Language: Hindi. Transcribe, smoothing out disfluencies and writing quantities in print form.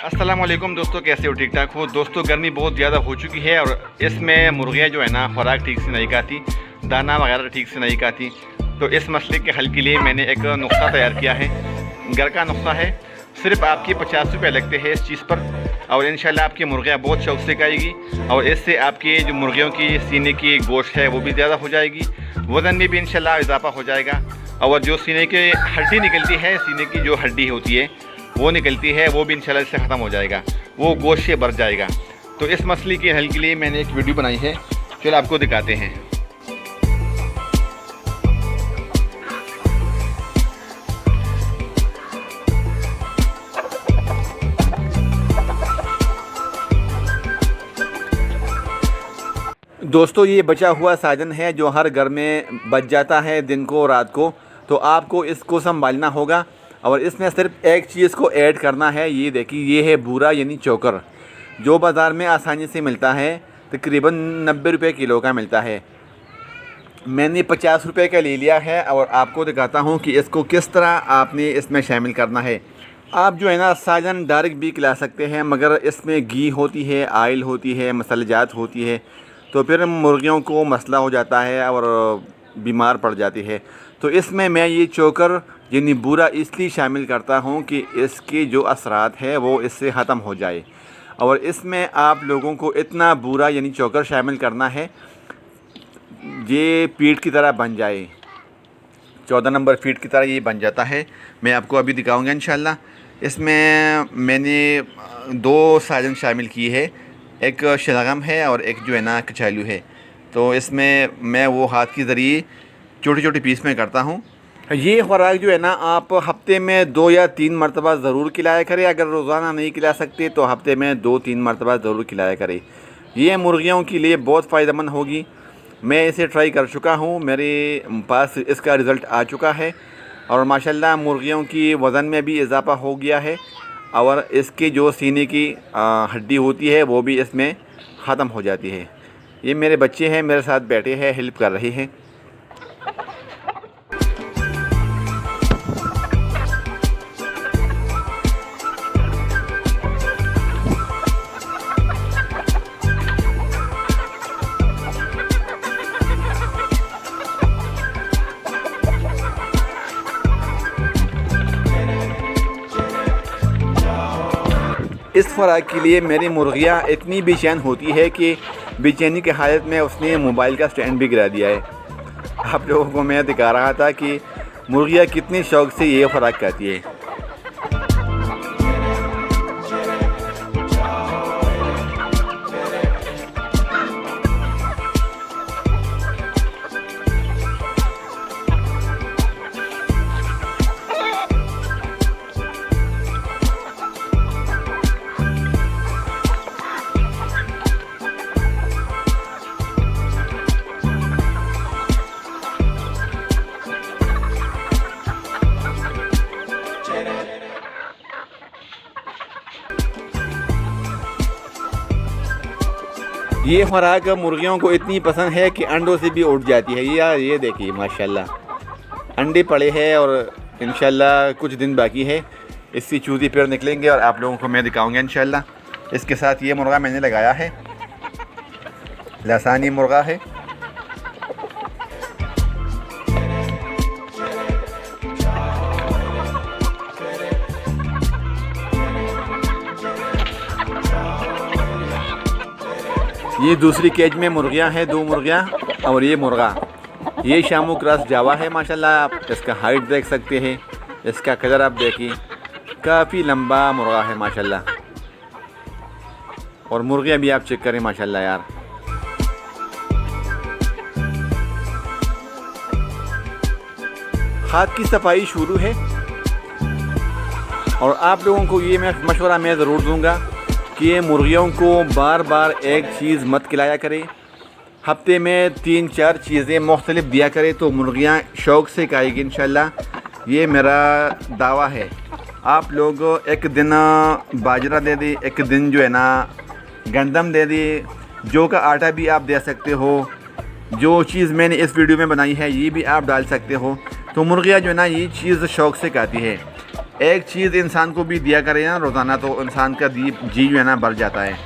अस्सलामुअलैकुम दोस्तों, कैसे हो? ठीक ठाक हो दोस्तों। गर्मी बहुत ज़्यादा हो चुकी है और इसमें मुर्गियाँ जो है ना खुराक ठीक से नहीं खाती, दाना वगैरह ठीक से नहीं खाती। तो इस मसले के हल के लिए मैंने एक नुस्खा तैयार किया है। घर का नुस्खा है। सिर्फ आपके 50 रुपये लगते हैं इस चीज़ पर और इंशाल्लाह आपकी मुर्गियाँ बहुत शौक से खाएगी और इससे आपकी जो मुर्गियों की सीने की गोश्त है वो भी ज़्यादा हो जाएगी, वज़न में भी इंशाल्लाह इजाफा हो जाएगा। और जो सीने की हड्डी निकलती है, सीने की जो हड्डी होती है वो निकलती है, वो भी इंशाल्लाह इससे ख़त्म हो जाएगा, वो गोश्त से भर जाएगा। तो इस मसले के हल के लिए मैंने एक वीडियो बनाई है, चलो आपको दिखाते हैं। दोस्तों ये बचा हुआ साजन है जो हर घर में बच जाता है दिन को रात को, तो आपको इसको संभालना होगा और इसमें सिर्फ एक चीज़ को ऐड करना है। ये देखिए, ये है बूरा यानी चोकर, जो बाज़ार में आसानी से मिलता है, तकरीबन 90 रुपये किलो का मिलता है। मैंने 50 रुपये का ले लिया है और आपको दिखाता हूँ कि इसको किस तरह आपने इसमें शामिल करना है। आप जो है ना साजन डायरेक्ट भी खिला सकते हैं, मगर इसमें घी होती है, आयल होती है, मसालेजात होती है, तो फिर मुर्गियों को मसला हो जाता है और बीमार पड़ जाती है। तो इसमें मैं ये चोकर यानी बूरा इसलिए शामिल करता हूँ कि इसके जो असरात है वो इससे ख़त्म हो जाए। और इसमें आप लोगों को इतना बूरा यानी चोकर शामिल करना है ये पीठ की तरह बन जाए, 14 नंबर फीट की तरह ये बन जाता है। मैं आपको अभी दिखाऊंगा इंशाल्लाह। इसमें मैंने 2 साजन शामिल की है, एक शलगम है और एक जो है ना कचालू है। तो इसमें मैं वो हाथ के ज़रिए छोटे छोटे पीस में करता हूँ। ये खुराक जो है ना आप हफ्ते में 2 या 3 मरतबा ज़रूर खिलाया करें। अगर रोज़ाना नहीं खिला सकते तो हफ्ते में 2-3 मरतबा ज़रूर खिलाया करें। ये मुर्गियों के लिए बहुत फ़ायदेमंद होगी। मैं इसे ट्राई कर चुका हूँ, मेरे पास इसका रिज़ल्ट आ चुका है और माशाल्लाह मुर्गियों की वज़न में भी इजाफ़ा हो गया है और इसकी जो सीने की हड्डी होती है वो भी इसमें ख़त्म हो जाती है। ये मेरे बच्चे हैं, मेरे साथ बैठे हैं, हेल्प कर रहे हैं। इस खुराक के लिए मेरी मुर्गियाँ इतनी बेचैन होती है कि बेचैनी की हालत में उसने मोबाइल का स्टैंड भी गिरा दिया है। आप लोगों को मैं दिखा रहा था कि मुर्गियाँ कितनी शौक़ से ये खुराक खाती है। ये खुराक मुर्गियों को इतनी पसंद है कि अंडों से भी उठ जाती है। ये देखिए माशाल्लाह अंडे पड़े हैं और इंशाल्लाह कुछ दिन बाकी है, इससे चूजे पेड़ निकलेंगे और आप लोगों को मैं दिखाऊंगा इंशाल्लाह। इसके साथ ये मुर्गा मैंने लगाया है, लसानी मुर्गा है। ये दूसरी केज में मुर्गियां हैं, 2 मुर्गियां और ये मुर्गा। ये शामू क्रॉस जावा है माशाल्लाह। आप इसका हाइट देख सकते हैं, इसका कलर आप देखिए, काफ़ी लंबा मुर्गा है माशाल्लाह। और मुर्गियां भी आप चेक करें माशाल्लाह यार। हाथ की सफाई शुरू है और आप लोगों को ये मशवरा मैं ज़रूर दूंगा कि मुर्गियों को बार बार एक चीज़ मत खिलाया करें, हफ्ते में 3-4 चीज़ें मुख्तलिफ दिया करें तो मुर्गियां शौक़ से खाएगी इंशाल्लाह। ये मेरा दावा है। आप लोग एक दिन बाजरा दे दी, एक दिन जो है ना गंदम दे दी, जौ का आटा भी आप दे सकते हो। जो चीज़ मैंने इस वीडियो में बनाई है ये भी आप डाल सकते हो। तो मुर्गियाँ जो है ना ये चीज़ शौक़ से खाती है। एक चीज़ इंसान को भी दिया करे ना रोज़ाना, तो इंसान का जी जो है ना भर जाता है।